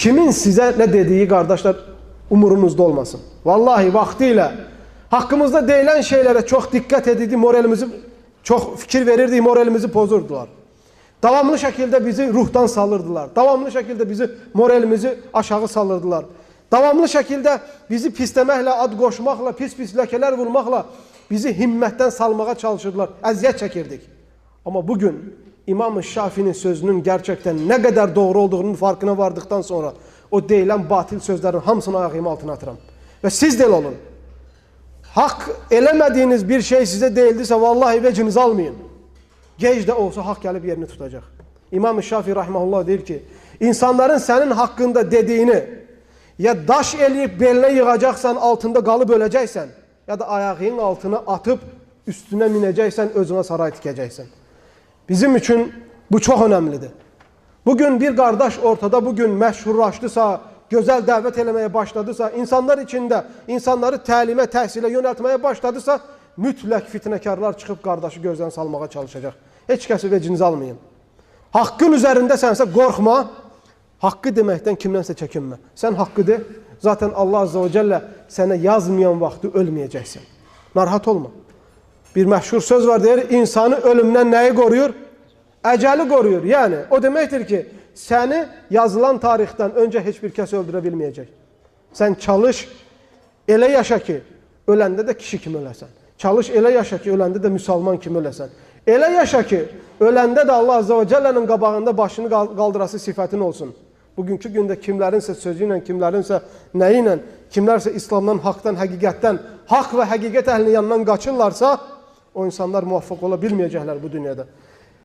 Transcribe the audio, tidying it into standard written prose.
Kimin sizə nə dediyi, qardaşlar, umurunuzda olmasın. Vallahi vaxtilə haqqımızda deyilən şeylərə çox diqqət edirdi, moralimizi, çox fikir verirdi, moralimizi pozurdular. Davamlı şəkildə bizi ruhdan salırdılar. Davamlı şəkildə bizi, moralimizi aşağı salırdılar. Davamlı şəkildə bizi pisləməklə, ad qoşmaqla, pis-pis ləkələr vurmaqla bizi himmətdən salmağa çalışırdılar. Əziyyət çəkirdik. Amma bugün İmam-ı Şafinin sözünün gerçekten nə qədər doğru olduğunun farkına vardıktan sonra o deyilən batil sözlərin hamısını ayağım altına atıram. Və siz də olun. Haqq eləmədiyiniz bir şey sizə deyildirsə, vallahi vecinizi almayın. Gec də olsa haqq gəlib yerini tutacaq. İmam-ı Şafi rahimehullah deyir ki, insanların sənin haqqında dediyini ya daş eləyib belinə yığacaqsan, altında qalıb öləcəksən, ya da ayağının altına atıp üstüne minəcəksən, özünə saray tikəcəksən. Bizim üçün bu çox önəmlidir. Bugün bir qardaş ortada, bugün məşhurlaşdısa, gözəl dəvət eləməyə başladısa, insanlar içində, insanları təlimə, təhsilə yönəltməyə başladısa, mütləq fitnəkarlar çıxıb qardaşı gözdən salmağa çalışacaq. Heç kəsi vecinizi almayın. Haqqın üzərindəsənsə qorxma, haqqı deməkdən kimdənsə çəkinmə. Sən haqqı de, zaten Allah Azze ve Celle sənə yazmayan vaxtı ölməyəcəksən. Narahat olma. Bir məşhur söz var, deyir, insanı ölümdən nəyi qoruyur? Əcəli qoruyur. Yəni, o deməkdir ki, səni yazılan tarixdən öncə heç bir kəs öldürə bilməyəcək. Sən çalış, elə yaşa ki, öləndə də kişi kimi öləsən. Çalış, elə yaşa ki, öləndə də müsəlman kimi öləsən. Elə yaşa ki, öləndə də Allah Azze ve Celle'nin qabağında başını qaldırası sifətin olsun. Bugünkü gündə kimlərinsə sözü ilə, kimlərinsə nəyi ilə, kimlərsə İslamdan, haqdan, həqiqətdən, haqq və həqiqət əhlinin yanından qaçırlarsa, o insanlar muvaffaq ola bilməyəcəklər bu dünyada.